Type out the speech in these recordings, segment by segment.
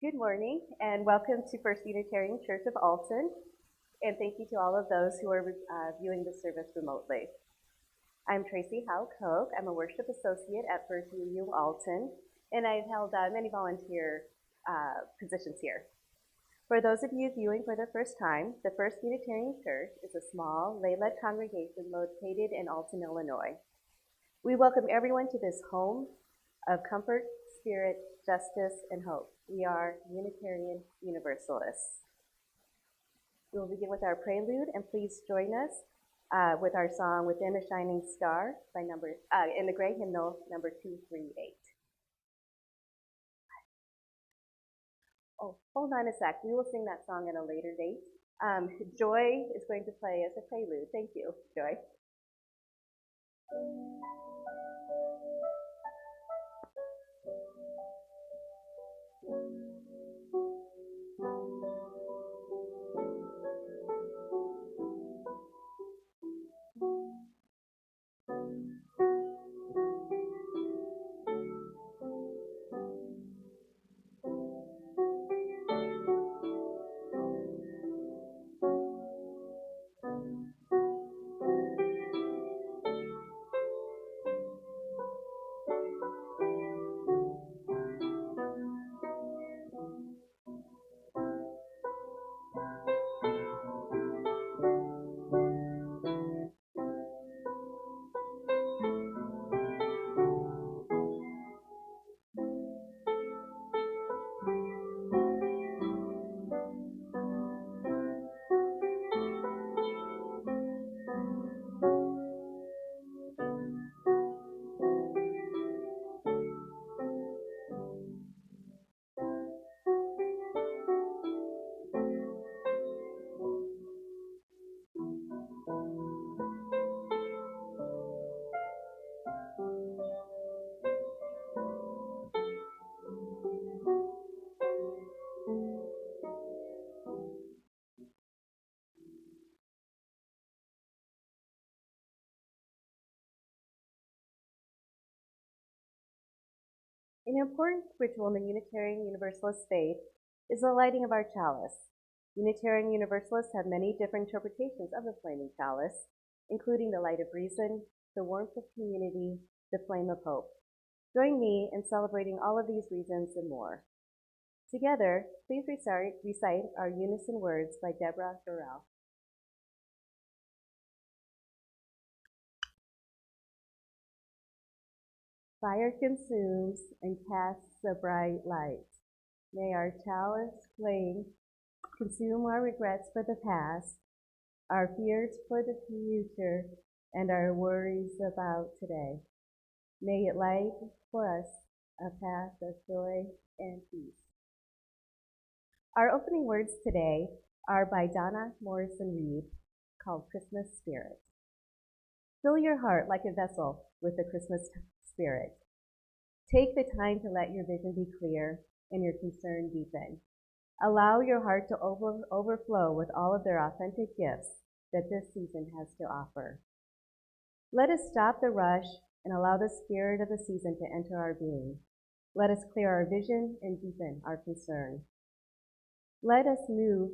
Good morning and welcome to First Unitarian Church of Alton, and thank you to all of those who are viewing the service remotely. I'm Tracy Howe-Koch. I'm a worship associate at First UU Alton, and I've held many volunteer positions here. For those of you viewing for the first time, the First Unitarian Church is a small, lay-led congregation located in Alton, Illinois. We welcome everyone to this home of comfort, spirit, justice, and hope. We are Unitarian Universalists. We will begin with our prelude, and please join us with our song "Within a Shining Star" by in the Gray Hymnal, number 238. Oh, hold on a sec. We will sing that song at a later date. Joy is going to play as a prelude. Thank you, Joy. An important ritual in the Unitarian Universalist faith is the lighting of our chalice. Unitarian Universalists have many different interpretations of the flaming chalice, including the light of reason, the warmth of community, the flame of hope. Join me in celebrating all of these reasons and more. Together, please recite our Unison Words by Deborah Durrell. Fire consumes and casts a bright light. May our chalice flame consume our regrets for the past, our fears for the future, and our worries about today. May it light for us a path of joy and peace. Our opening words today are by Donna Morrison Reed, called Christmas Spirit. Fill your heart like a vessel with the Christmas spirit. Take the time to let your vision be clear and your concern deepen. Allow your heart to overflow with all of their authentic gifts that this season has to offer. Let us stop the rush and allow the spirit of the season to enter our being. Let us clear our vision and deepen our concern. Let it move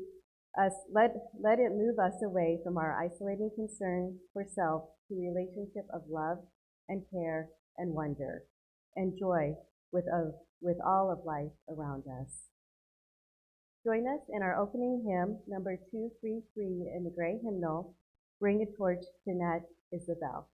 us away from our isolating concern for self to a relationship of love and care and wonder and joy with all of life around us. Join us in our opening hymn, number 233 in the Gray Hymnal, Bring a Torch, Jeanette Isabel.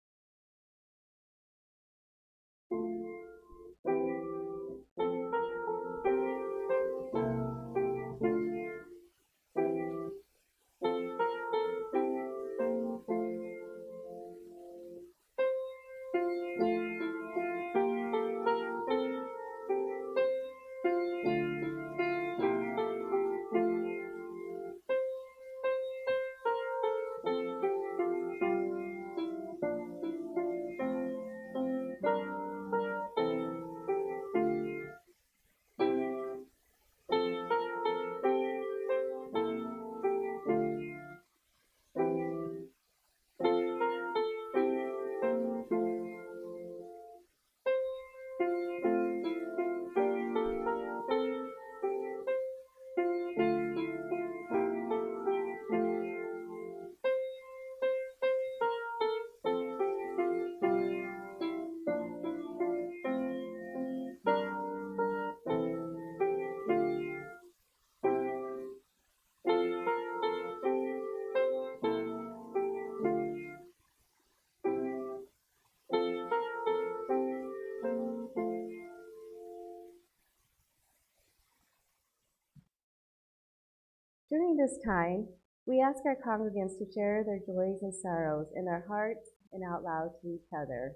During this time, we ask our congregants to share their joys and sorrows in their hearts and out loud to each other.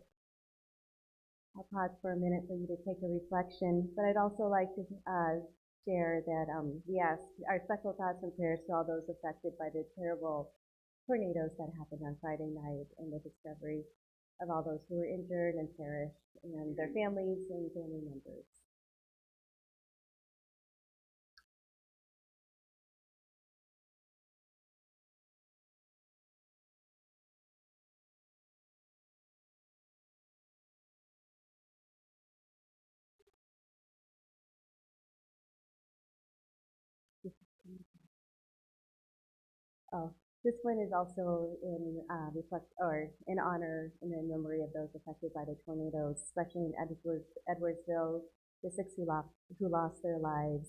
I'll pause for a minute for you to take a reflection, but I'd also like to share that we ask our special thoughts and prayers to all those affected by the terrible tornadoes that happened on Friday night and the discovery of all those who were injured and perished and their families and family members. Oh, this one is also in in honor and in memory of those affected by the tornadoes, especially in Edwardsville, the 6 who lost their lives,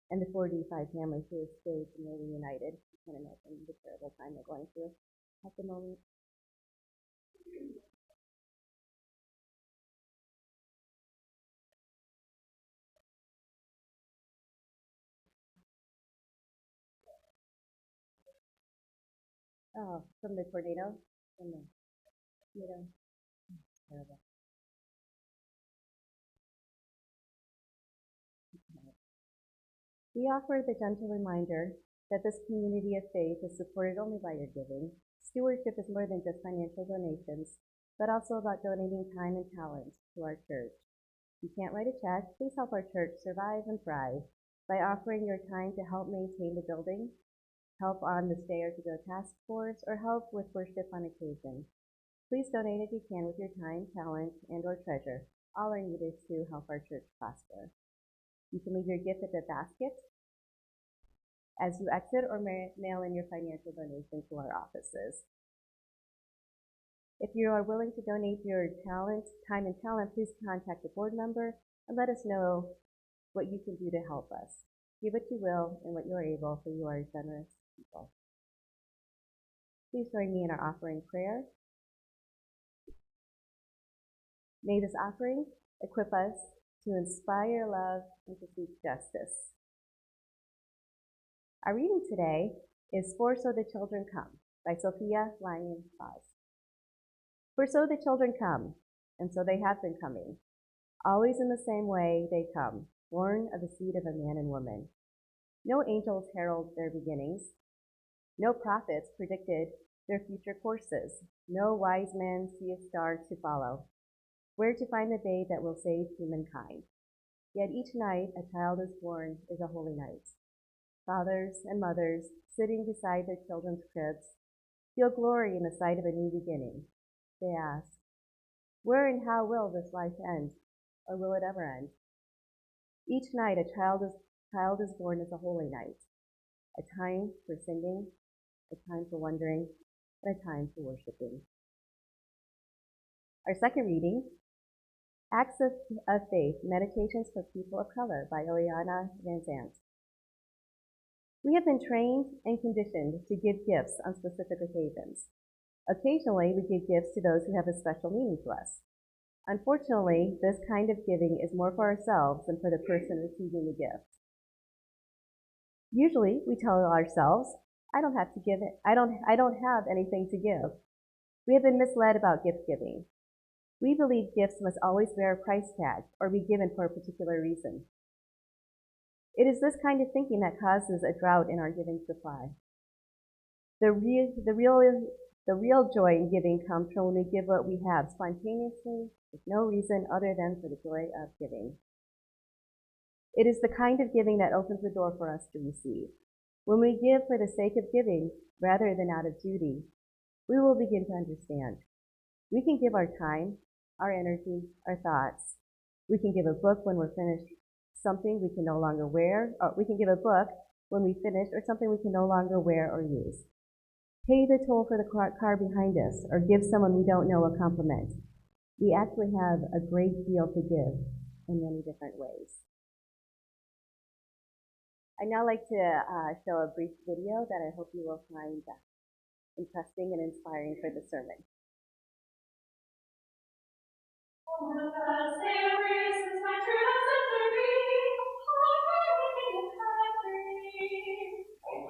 and the 45 families who escaped and were reunited. You can imagine the terrible time they're going through at the moment. Oh, from the tornado? From the, terrible. We offer the gentle reminder that this community of faith is supported only by your giving. Stewardship is more than just financial donations, but also about donating time and talent to our church. If you can't write a check, please help our church survive and thrive by offering your time to help maintain the building, help on the Stay or To Go task force, or help with worship on occasion. Please donate if you can with your time, talent, and or treasure. All are needed to help our church prosper. You can leave your gift at the basket as you exit or mail in your financial donation to our offices. If you are willing to donate your time and talent, please contact the board member and let us know what you can do to help us. Give what you will and what you are able, for you are generous people. Please join me in our offering prayer. May this offering equip us to inspire love and to seek justice. Our reading today is For So the Children Come by Sophia Lyon Foss. For so the children come, and so they have been coming. Always in the same way they come, born of the seed of a man and woman. No angels herald their beginnings. No prophets predicted their future courses. No wise men see a star to follow, where to find the babe that will save humankind. Yet each night a child is born is a holy night. Fathers and mothers, sitting beside their children's cribs, feel glory in the sight of a new beginning. They ask, where and how will this life end, or will it ever end? Each night a child is born as a holy night, a time for singing, a time for wondering, and a time for worshiping. Our second reading, Acts of Faith, Meditations for People of Color by Eliana Van Zandt. We have been trained and conditioned to give gifts on specific occasions. Occasionally, we give gifts to those who have a special meaning to us. Unfortunately, this kind of giving is more for ourselves than for the person receiving the gift. Usually, we tell ourselves, I don't have anything to give. We have been misled about gift giving. We believe gifts must always bear a price tag or be given for a particular reason. It is this kind of thinking that causes a drought in our giving supply. The real joy in giving comes from when we give what we have spontaneously, with no reason other than for the joy of giving. It is the kind of giving that opens the door for us to receive. When we give for the sake of giving, rather than out of duty, we will begin to understand. We can give our time, our energy, our thoughts. We can give a book when we're finished something we can no longer wear, or we can give a book when we finish, or something we can no longer wear or use. Pay the toll for the car behind us, or give someone we don't know a compliment. We actually have a great deal to give in many different ways. I'd now like to show a brief video that I hope you will find interesting and inspiring for the sermon.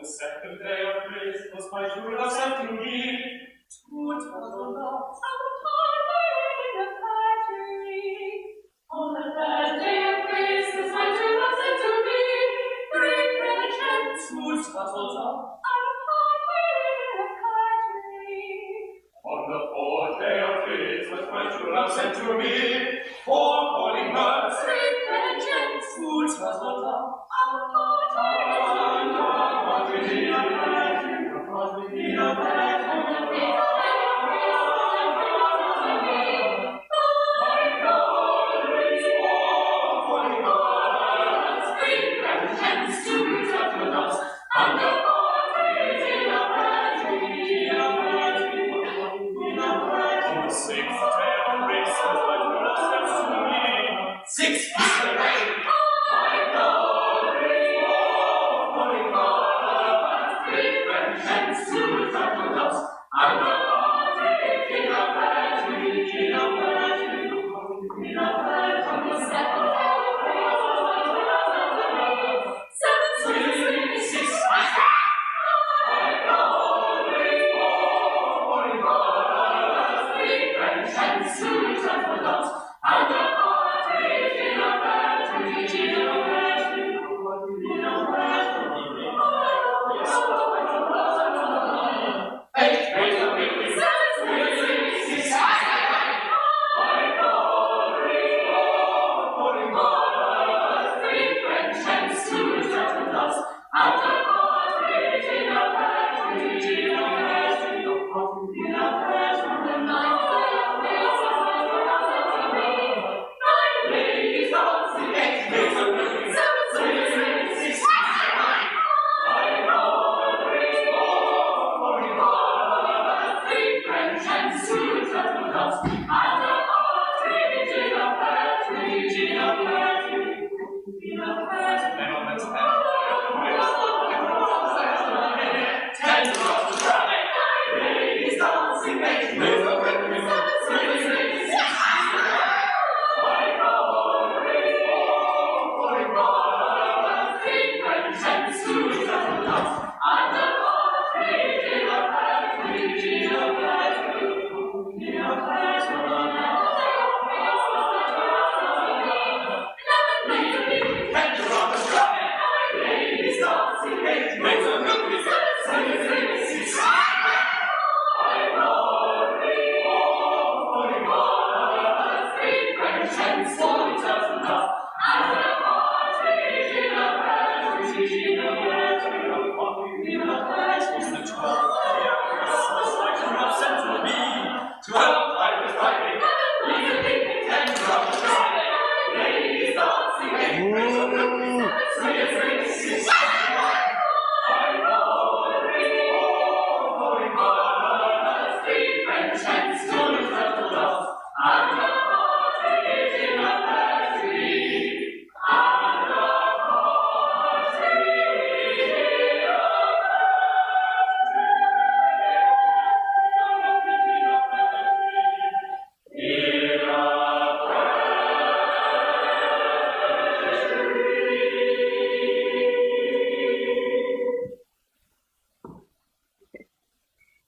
the second day of Christmas, my true love sent to me. Two turtle doves and a partridge in a pear tree. On the third day of Christmas, my true love sent to me. Three French hens, two turtle doves, and a partridge in a pear tree. On the fourth day of Christmas, my true love sent to me. Four calling birds, three French hens, two turtle doves, and a partridge in a pear tree.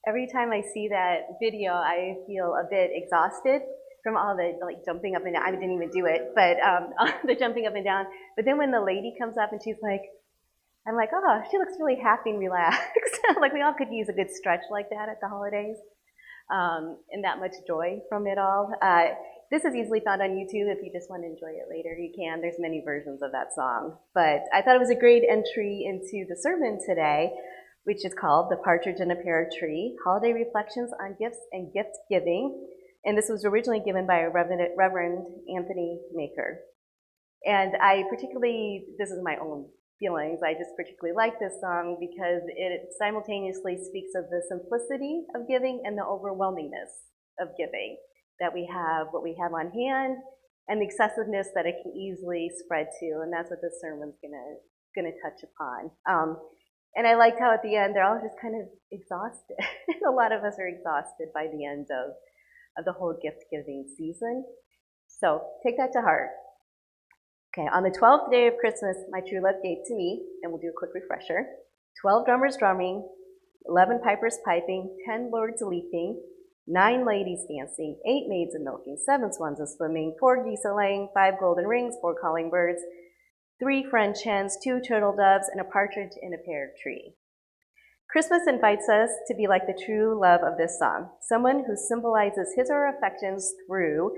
Every time I see that video, I feel a bit exhausted from all the jumping up and down. I didn't even do it, but the jumping up and down. But then when the lady comes up and she's like, I'm like, oh, she looks really happy and relaxed. Like we all could use a good stretch like that at the holidays, and that much joy from it all. This is easily found on YouTube. If you just want to enjoy it later, you can. There's many versions of that song. But I thought it was a great entry into the sermon today, which is called The Partridge in a Pear Tree, Holiday Reflections on Gifts and Gift Giving. And this was originally given by Reverend Anthony Maker. And I particularly, this is my own feelings, I just particularly like this song because it simultaneously speaks of the simplicity of giving and the overwhelmingness of giving. That we have what we have on hand and the excessiveness that it can easily spread to. And that's what this sermon's gonna touch upon. And I liked how at the end, they're all just kind of exhausted. A lot of us are exhausted by the end of the whole gift-giving season. So take that to heart. Okay, on the 12th day of Christmas, my true love gave to me, and we'll do a quick refresher, 12 drummers drumming, 11 pipers piping, 10 lords leaping, 9 ladies dancing, 8 maids a-milking, 7 swans a-swimming, 4 geese a-laying, 5 golden rings, 4 calling birds, 3 French hens, 2 turtle doves, and a partridge in a pear tree. Christmas invites us to be like the true love of this song, someone who symbolizes his or her affections through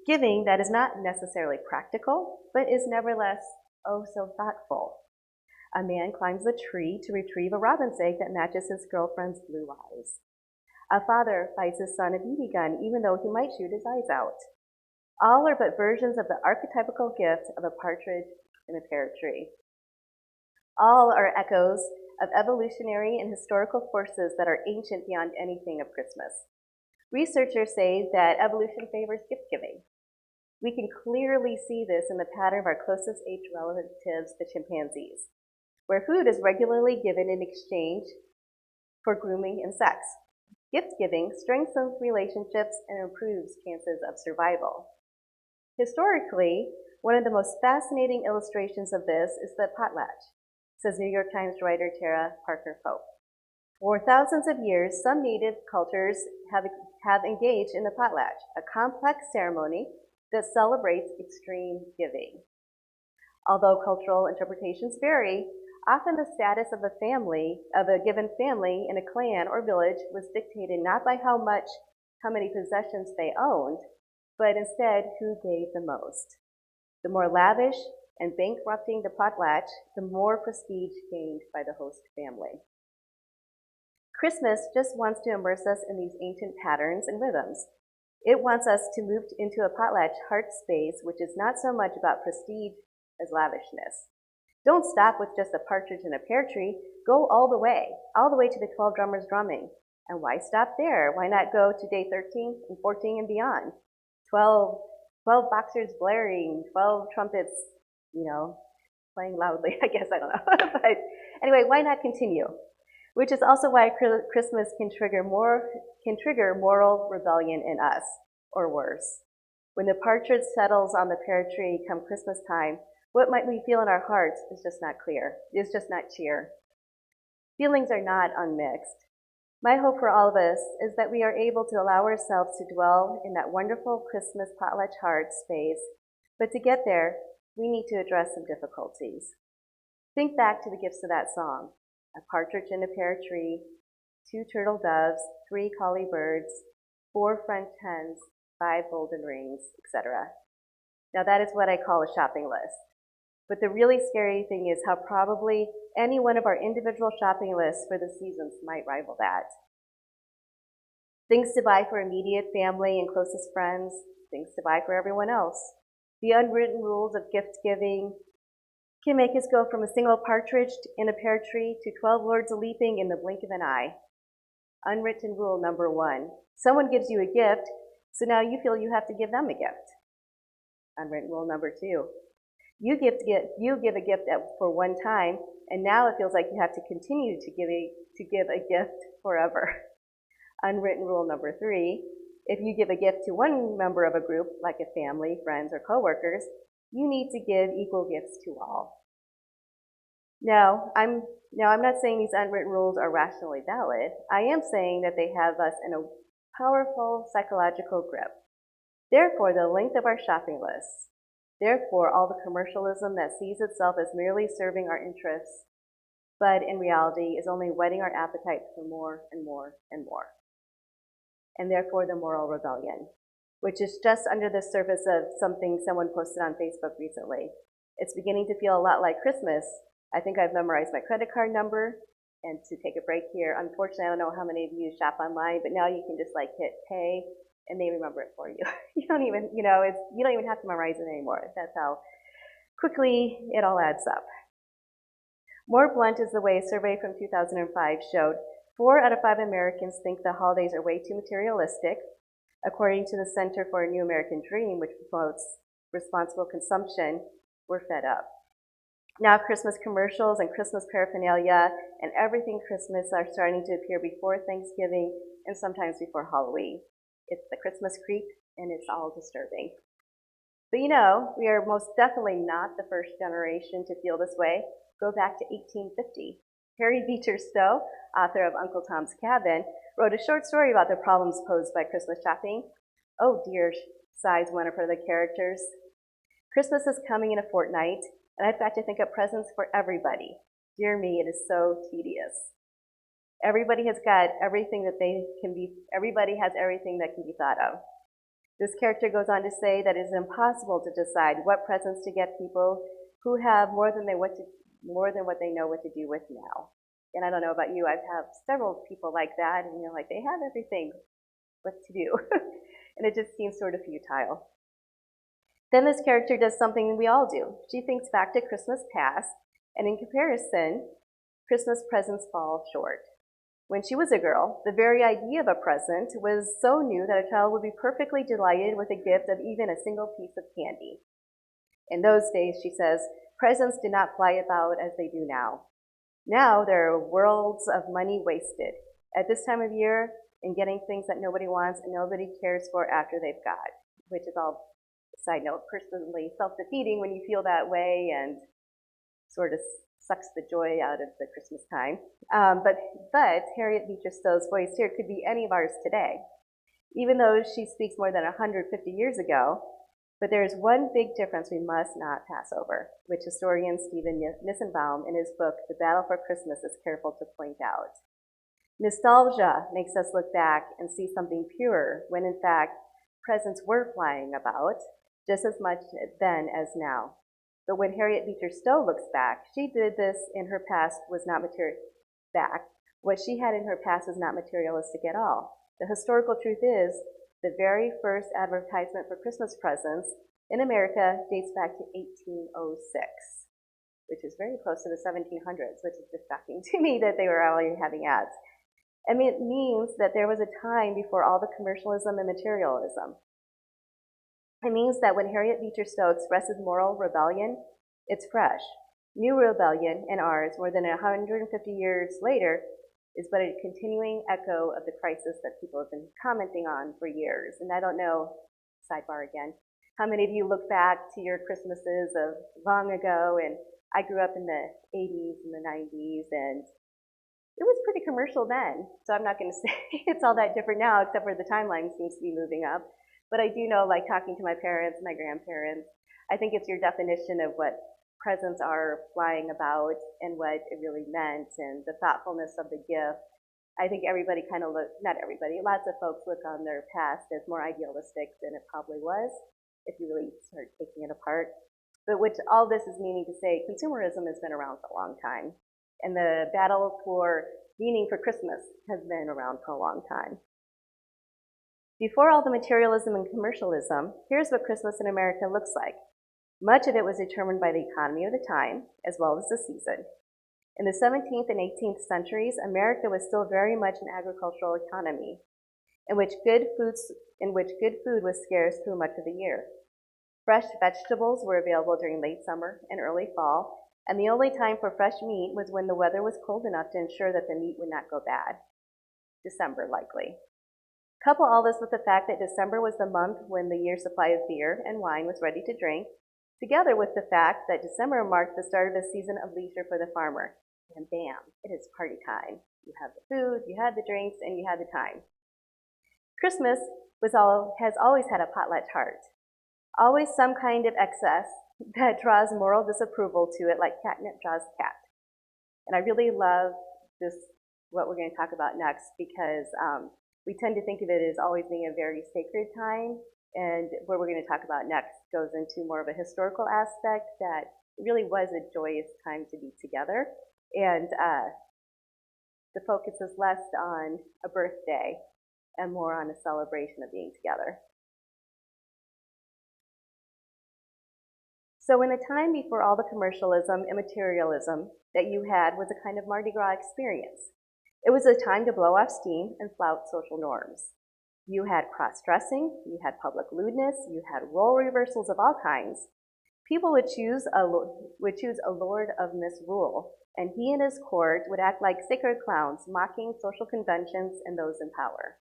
giving that is not necessarily practical, but is nevertheless oh so thoughtful. A man climbs a tree to retrieve a robin's egg that matches his girlfriend's blue eyes. A father buys his son a BB gun even though he might shoot his eyes out. All are but versions of the archetypical gift of a partridge in a pear tree. All are echoes of evolutionary and historical forces that are ancient beyond anything of Christmas. Researchers say that evolution favors gift giving. We can clearly see this in the pattern of our closest aped relatives, the chimpanzees, where food is regularly given in exchange for grooming and sex. Gift giving strengthens relationships and improves chances of survival. Historically, one of the most fascinating illustrations of this is the potlatch, says New York Times writer Tara Parker Pope. For thousands of years, some native cultures have engaged in the potlatch, a complex ceremony that celebrates extreme giving. Although cultural interpretations vary, often the status of a given family in a clan or village was dictated not by how many possessions they owned, but instead who gave the most. The more lavish and bankrupting the potlatch, the more prestige gained by the host family. Christmas just wants to immerse us in these ancient patterns and rhythms. It wants us to move into a potlatch heart space, which is not so much about prestige as lavishness. Don't stop with just a partridge in a pear tree. Go all the way to the 12 drummers drumming. And why stop there? Why not go to day 13 and 14 and beyond? 12 boxers blaring, 12 trumpets, playing loudly, I guess, I don't know. But anyway, why not continue? Which is also why Christmas can trigger moral rebellion in us, or worse. When the partridge settles on the pear tree come Christmas time, what might we feel in our hearts is just not clear. It's just not cheer. Feelings are not unmixed. My hope for all of us is that we are able to allow ourselves to dwell in that wonderful Christmas potlatch heart space, but to get there, we need to address some difficulties. Think back to the gifts of that song. A partridge in a pear tree, 2 turtle doves, 3 collie birds, 4 French hens, 5 golden rings, etc. Now that is what I call a shopping list. But the really scary thing is how probably any one of our individual shopping lists for the seasons might rival that. Things to buy for immediate family and closest friends, things to buy for everyone else. The unwritten rules of gift giving can make us go from a single partridge in a pear tree to 12 lords a-leaping in the blink of an eye. Unwritten rule number 1. Someone gives you a gift, so now you feel you have to give them a gift. Unwritten rule number 2. You give a gift for one time, and now it feels like you have to continue to give a gift forever. Unwritten rule number 3. If you give a gift to one member of a group, like a family, friends, or coworkers, you need to give equal gifts to all. Now, I'm not saying these unwritten rules are rationally valid. I am saying that they have us in a powerful psychological grip. Therefore, the length of our shopping lists. Therefore, all the commercialism that sees itself as merely serving our interests, but in reality is only whetting our appetite for more and more and more. And therefore, the moral rebellion, which is just under the surface of something someone posted on Facebook recently. It's beginning to feel a lot like Christmas. I think I've memorized my credit card number. And to take a break here, unfortunately, I don't know how many of you shop online, but now you can just hit pay, and they remember it for you. You don't even have to memorize it anymore. That's how quickly it all adds up. More blunt is the way a survey from 2005 showed 4 out of 5 Americans think the holidays are way too materialistic. According to the Center for a New American Dream, which promotes responsible consumption, we're fed up. Now Christmas commercials and Christmas paraphernalia and everything Christmas are starting to appear before Thanksgiving and sometimes before Halloween. It's the Christmas creep, and it's all disturbing. But we are most definitely not the first generation to feel this way. Go back to 1850. Harriet Beecher Stowe, author of Uncle Tom's Cabin, wrote a short story about the problems posed by Christmas shopping. "Oh dear," sighs one of her the characters. "Christmas is coming in a fortnight, and I've got to think of presents for everybody. Dear me, it is so tedious." Everybody has everything that can be thought of. This character goes on to say that it is impossible to decide what presents to get people who have more than what they know what to do with now. And I don't know about you, I've had several people like that, and like they have everything, what to do? And it just seems sort of futile. Then this character does something we all do. She thinks back to Christmas past, and in comparison, Christmas presents fall short. When she was a girl, the very idea of a present was so new that a child would be perfectly delighted with a gift of even a single piece of candy. In those days, she says, presents did not fly about as they do now. Now there are worlds of money wasted at this time of year in getting things that nobody wants and nobody cares for after they've got, which is all, side note, personally self-defeating when you feel that way and sort of sucks the joy out of the Christmas time. But Harriet Beecher Stowe's voice here could be any of ours today, even though she speaks more than 150 years ago. But there is one big difference we must not pass over, which historian Stephen Nissenbaum in his book, The Battle for Christmas, is careful to point out. Nostalgia makes us look back and see something pure, when in fact, presents were flying about, just as much then as now. But when Harriet Beecher Stowe looks back, she did this in her past was not What she had in her past was not materialistic at all. The historical truth is, the very first advertisement for Christmas presents in America dates back to 1806, which is very close to the 1700s, which is just shocking to me that they were already having ads. I mean, it means that there was a time before all the commercialism and materialism. It means that when Harriet Beecher Stowe expresses moral rebellion, it's fresh. New rebellion in ours, more than 150 years later, is but a continuing echo of the crisis that people have been commenting on for years. And I don't know, sidebar again, how many of you look back to your Christmases of long ago, and I grew up in the 80s and the 90s, and it was pretty commercial then. So I'm not going to say it's all that different now, except for the timeline seems to be moving up. But I do know, like talking to my parents, my grandparents, I think it's your definition of what presents are flying about and what it really meant and the thoughtfulness of the gift. I think everybody kind of not everybody, lots of folks look on their past as more idealistic than it probably was, if you really start taking it apart. But which all this is meaning to say, consumerism has been around for a long time. And the battle for meaning for Christmas has been around for a long time. Before all the materialism and commercialism, here's what Christmas in America looks like. Much of it was determined by the economy of the time, as well as the season. In the 17th and 18th centuries, America was still very much an agricultural economy, in which good food was scarce through much of the year. Fresh vegetables were available during late summer and early fall, and the only time for fresh meat was when the weather was cold enough to ensure that the meat would not go bad. December, likely. Couple all this with the fact that December was the month when the year's supply of beer and wine was ready to drink, together with the fact that December marked the start of the season of leisure for the farmer. And bam, it is party time. You have the food, you have the drinks, and you have the time. Christmas has always had a potlatch heart. Always some kind of excess that draws moral disapproval to it, like catnip draws cat. And I really love this, what we're going to talk about next, because we tend to think of it as always being a very sacred time. And what we're going to talk about next goes into more of a historical aspect that really was a joyous time to be together. And the focus is less on a birthday and more on a celebration of being together. So in the time before all the commercialism and materialism that you had was a kind of Mardi Gras experience. It was a time to blow off steam and flout social norms. You had cross-dressing, you had public lewdness, you had role reversals of all kinds. People would choose a lord of misrule, and he and his court would act like sacred clowns, mocking social conventions and those in power.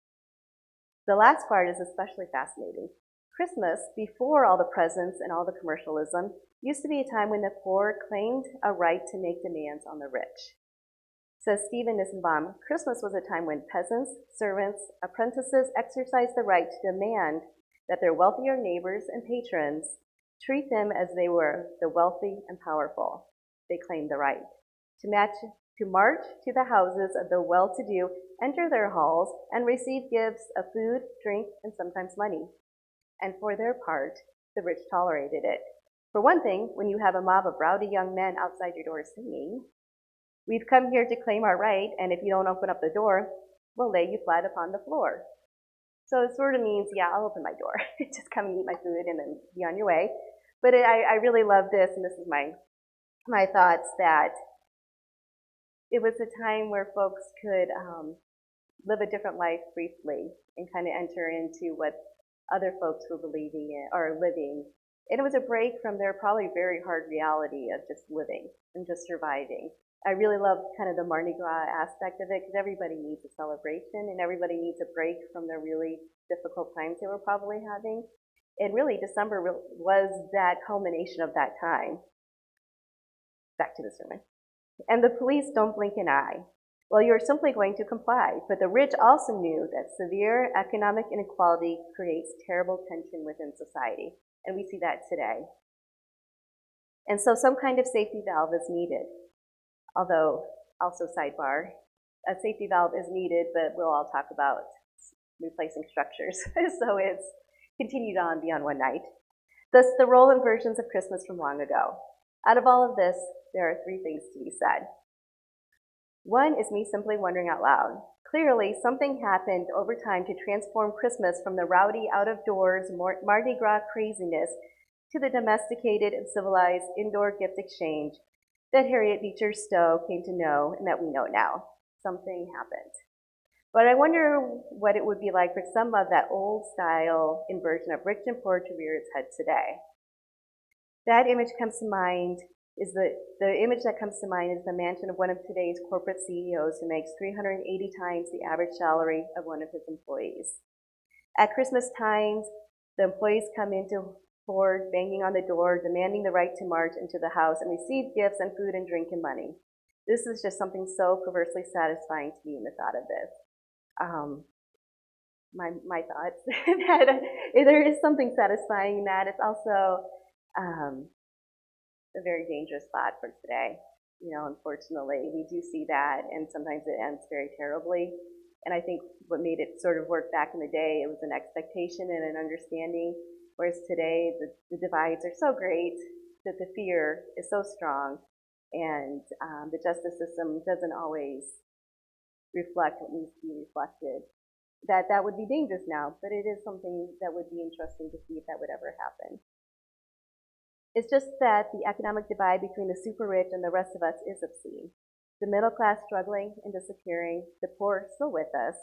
The last part is especially fascinating. Christmas, before all the presents and all the commercialism, used to be a time when the poor claimed a right to make demands on the rich. Says Stephen Nissenbaum, Christmas was a time when peasants, servants, apprentices exercised the right to demand that their wealthier neighbors and patrons treat them as they were the wealthy and powerful. They claimed the right to march to the houses of the well-to-do, enter their halls, and receive gifts of food, drink, and sometimes money. And for their part, the rich tolerated it. For one thing, when you have a mob of rowdy young men outside your door singing, "We've come here to claim our right, and if you don't open up the door, we'll lay you flat upon the floor." So it sort of means, yeah, I'll open my door. Just come and eat my food and then be on your way. But I really love this, and this is my thoughts, that it was a time where folks could live a different life briefly and kind of enter into what other folks were believing in or living. And it was a break from their probably very hard reality of just living and just surviving. I really love kind of the Mardi Gras aspect of it, because everybody needs a celebration and everybody needs a break from the really difficult times they were probably having. And really, December was that culmination of that time. Back to the sermon. And the police don't blink an eye. Well, you're simply going to comply. But the rich also knew that severe economic inequality creates terrible tension within society. And we see that today. And so some kind of safety valve is needed. Although, also sidebar, a safety valve is needed, but we'll all talk about replacing structures. So it's continued on beyond one night. Thus, the role and versions of Christmas from long ago. Out of all of this, there are three things to be said. One is me simply wondering out loud. Clearly, something happened over time to transform Christmas from the rowdy, out-of-doors, Mardi Gras craziness to the domesticated and civilized indoor gift exchange that Harriet Beecher Stowe came to know and that we know now. Something happened. But I wonder what it would be like for some of that old-style inversion of rich and poor to rear its head today. That image comes to mind is the image that comes to mind is the mansion of one of today's corporate CEOs who makes 380 times the average salary of one of his employees. At Christmas times, the employees come into Ford, banging on the door, demanding the right to march into the house and receive gifts and food and drink and money. This is just something so perversely satisfying to me in the thought of this. My thoughts that there is something satisfying in that. It's also a very dangerous thought for today. You know, unfortunately, we do see that, and sometimes it ends very terribly. And I think what made it sort of work back in the day, it was an expectation and an understanding, whereas today the divides are so great that the fear is so strong, and the justice system doesn't always reflect what needs to be reflected. That would be dangerous now, but it is something that would be interesting to see if that would ever happen. It's just that the economic divide between the super rich and the rest of us is obscene. The middle class struggling and disappearing, the poor still with us,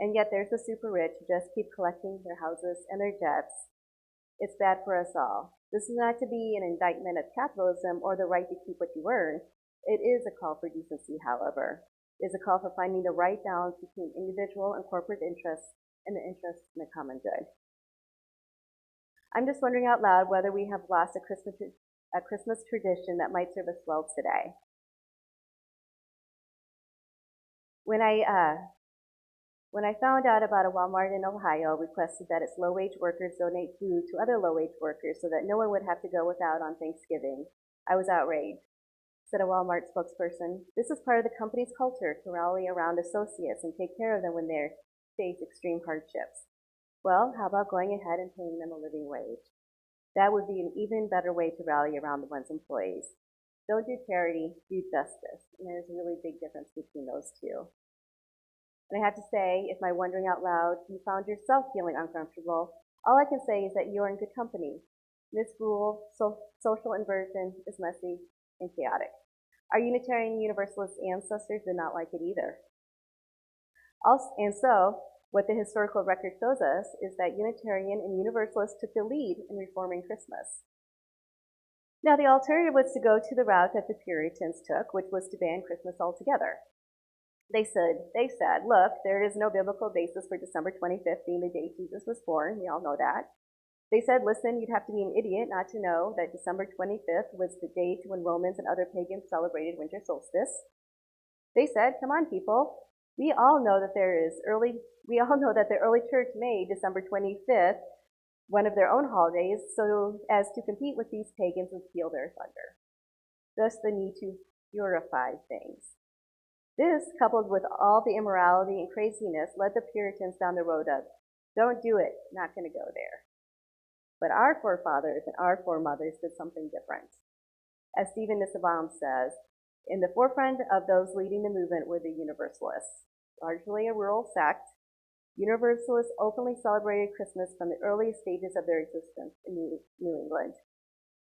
and yet there's the super rich who just keep collecting their houses and their jets. It's bad for us all. This is not to be an indictment of capitalism or the right to keep what you earn. It is a call for decency, however. It is a call for finding the right balance between individual and corporate interests and the interests in the common good. I'm just wondering out loud whether we have lost a Christmas tradition that might serve us well today. When I found out about a Walmart in Ohio requested that its low-wage workers donate food to other low-wage workers so that no one would have to go without on Thanksgiving, I was outraged. Said a Walmart spokesperson, "This is part of the company's culture to rally around associates and take care of them when they face extreme hardships. Well, how about going ahead and paying them a living wage? That would be an even better way to rally around one's employees. Don't do charity, do justice." And there's a really big difference between those two. And I have to say, if my wondering out loud, you found yourself feeling uncomfortable, all I can say is that you're in good company. Misrule, social inversion is messy and chaotic. Our Unitarian Universalist ancestors did not like it either. And so, what the historical record shows us is that Unitarian and Universalists took the lead in reforming Christmas. Now, the alternative was to go to the route that the Puritans took, which was to ban Christmas altogether. They said, look, there is no biblical basis for December 25th being the day Jesus was born. We all know that. They said, listen, you'd have to be an idiot not to know that December 25th was the date when Romans and other pagans celebrated winter solstice. They said, come on, people. We all know that the early church made December 25th one of their own holidays so as to compete with these pagans and steal their thunder. Thus the need to purify things. This, coupled with all the immorality and craziness, led the Puritans down the road of, don't do it, not going to go there. But our forefathers and our foremothers did something different. As Stephen Nissenbaum says, in the forefront of those leading the movement were the Universalists. Largely a rural sect, Universalists openly celebrated Christmas from the earliest stages of their existence in New England.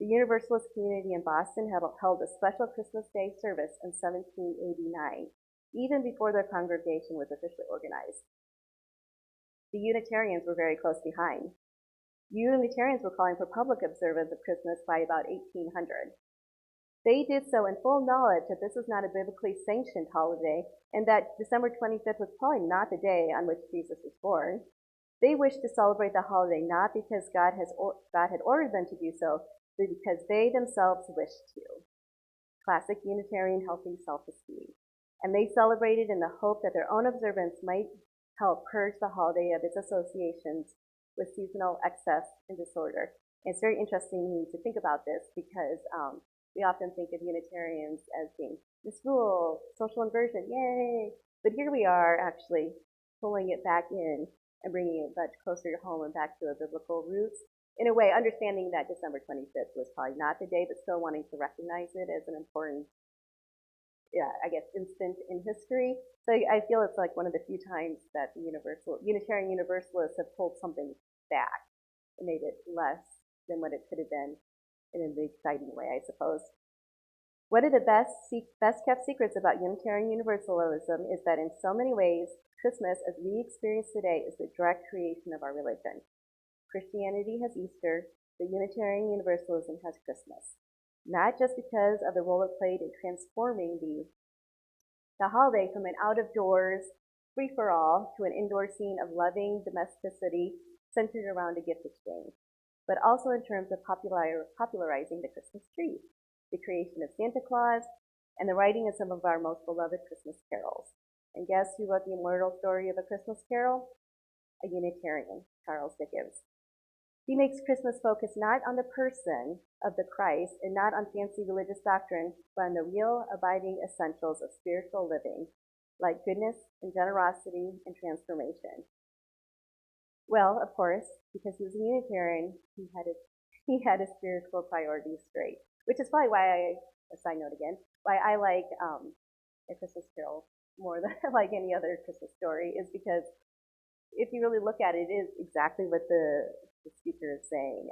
The Universalist community in Boston held a special Christmas Day service in 1789, even before their congregation was officially organized. The Unitarians were very close behind. Unitarians were calling for public observance of Christmas by about 1800. They did so in full knowledge that this was not a biblically sanctioned holiday and that December 25th was probably not the day on which Jesus was born. They wished to celebrate the holiday not because God had ordered them to do so, but because they themselves wished to. Classic Unitarian healthy self-esteem. And they celebrated in the hope that their own observance might help purge the holiday of its associations with seasonal excess and disorder. And it's very interesting to think about this because we often think of Unitarians as being misrule, social inversion, yay! But here we are actually pulling it back in and bringing it much closer to home and back to our biblical roots. In a way, understanding that December 25th was probably not the day, but still wanting to recognize it as an important, instant in history. So I feel it's like one of the few times that the Unitarian Universalists have pulled something back and made it less than what it could have been in an exciting way, I suppose. One of the best kept secrets about Unitarian Universalism is that in so many ways, Christmas, as we experience today, is the direct creation of our religion. Christianity has Easter, but Unitarian Universalism has Christmas. Not just because of the role it played in transforming the holiday from an out-of-doors, free-for-all to an indoor scene of loving domesticity centered around a gift exchange, but also in terms of popularizing the Christmas tree, the creation of Santa Claus, and the writing of some of our most beloved Christmas carols. And guess who wrote the immortal story of A Christmas Carol? A Unitarian, Charles Dickens. He makes Christmas focus not on the person of the Christ and not on fancy religious doctrine, but on the real, abiding essentials of spiritual living, like goodness and generosity and transformation. Well, of course, because he was a Unitarian, he had his spiritual priorities straight, which is probably why a side note again, why I like A Christmas Carol more than I like any other Christmas story, is because if you really look at it, it is exactly what the speaker is saying.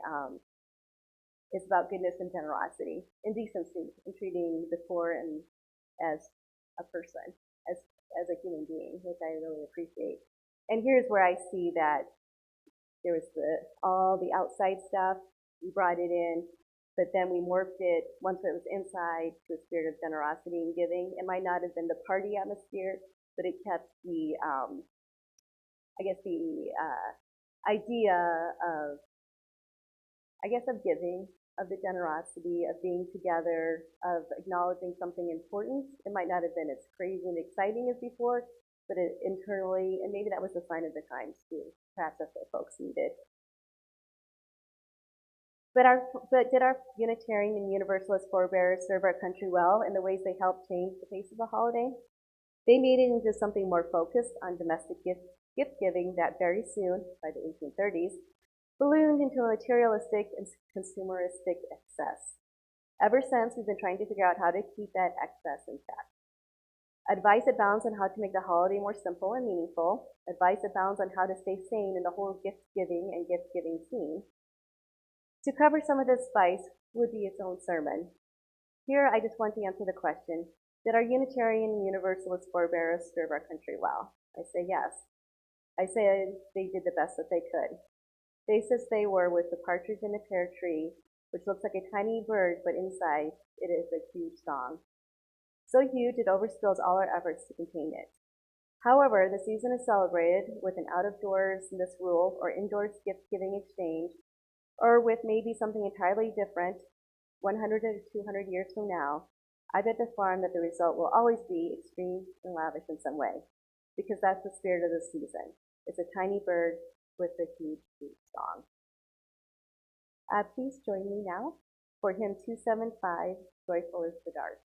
It's about goodness and generosity and decency and treating the poor and as a person, as a human being, which I really appreciate. And here's where I see that there was all the outside stuff, we brought it in, but then we morphed it, once it was inside, to a spirit of generosity and giving. It might not have been the party atmosphere, but it kept the, idea of giving, of the generosity, of being together, of acknowledging something important. It might not have been as crazy and exciting as before, but it internally, and maybe that was a sign of the times too. Perhaps that's what folks needed. But did our Unitarian and Universalist forebears serve our country well in the ways they helped change the face of the holiday? They made it into something more focused on domestic gift giving that very soon, by the 1830s, ballooned into a materialistic and consumeristic excess. Ever since, we've been trying to figure out how to keep that excess in check. Advice abounds on how to make the holiday more simple and meaningful. Advice abounds on how to stay sane in the whole gift-giving and gift-giving scene. To cover some of this spice would be its own sermon. Here, I just want to answer the question, did our Unitarian and Universalist forebears serve our country well? I say yes. I say they did the best that they could. Faced as they were with the partridge in the pear tree, which looks like a tiny bird, but inside it is a huge song. So huge it overspills all our efforts to contain it. However, the season is celebrated with an out-of-doors misrule or indoors gift-giving exchange, or with maybe something entirely different 100 or 200 years from now. I bet the farm that the result will always be extreme and lavish in some way, because that's the spirit of the season. It's a tiny bird with a huge, huge song. Please join me now for hymn 275, Joyful is the Dark.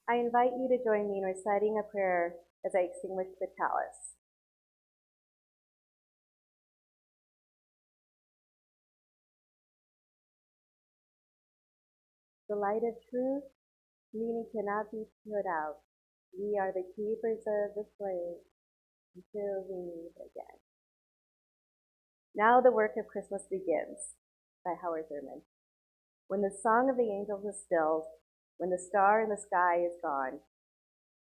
I invite you to join me in reciting a prayer as I extinguish the chalice. The light of truth, meaning cannot be put out. We are the keepers of the flame until we meet again. Now the work of Christmas begins, by Howard Thurman. When the song of the angels is stilled, when the star in the sky is gone,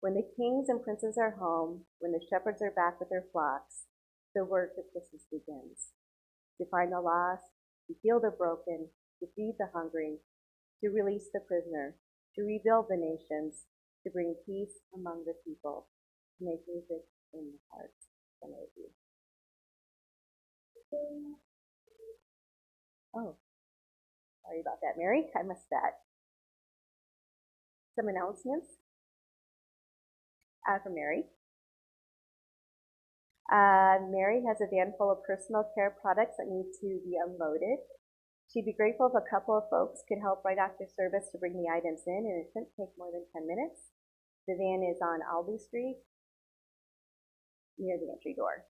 when the kings and princes are home, when the shepherds are back with their flocks, the work of Christmas begins. To find the lost, to heal the broken, to feed the hungry, to release the prisoner, to rebuild the nations, to bring peace among the people, to make music in the hearts of some of you. Oh, sorry about that, Mary. I missed that. Some announcements from Mary. Mary has a van full of personal care products that need to be unloaded. She'd be grateful if a couple of folks could help right after service to bring the items in, and it shouldn't take more than 10 minutes. The van is on Albee Street, near the entry door.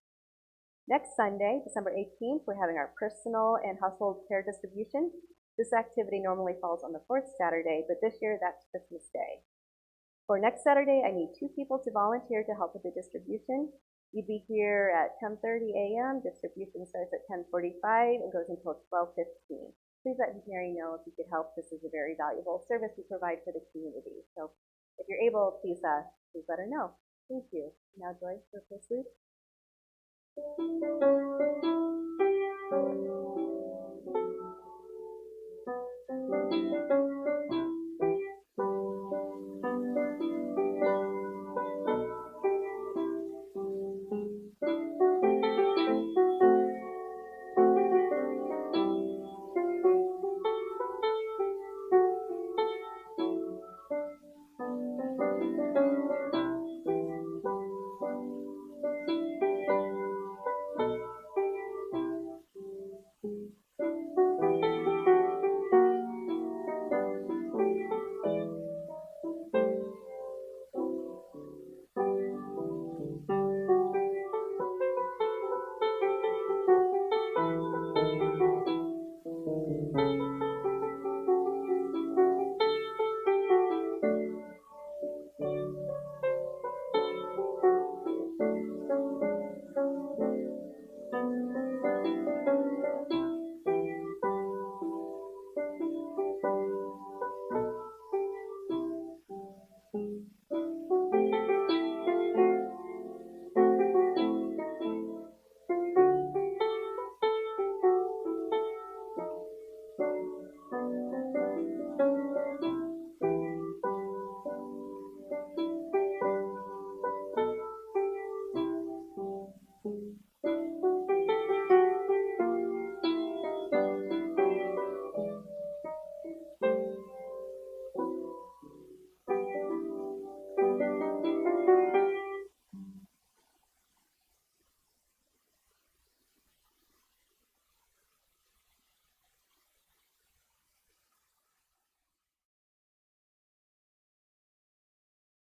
Next Sunday, December 18th, we're having our personal and household care distribution. This activity normally falls on the fourth Saturday, but this year that's Christmas Day. For next Saturday, I need 2 people to volunteer to help with the distribution. You'd be here at 10:30 a.m. Distribution starts at 10:45 and goes until 12:15. Please let Mary know if you could help. This is a very valuable service we provide for the community. So if you're able, please let her know. Thank you. Now, Joyce, for Prelude.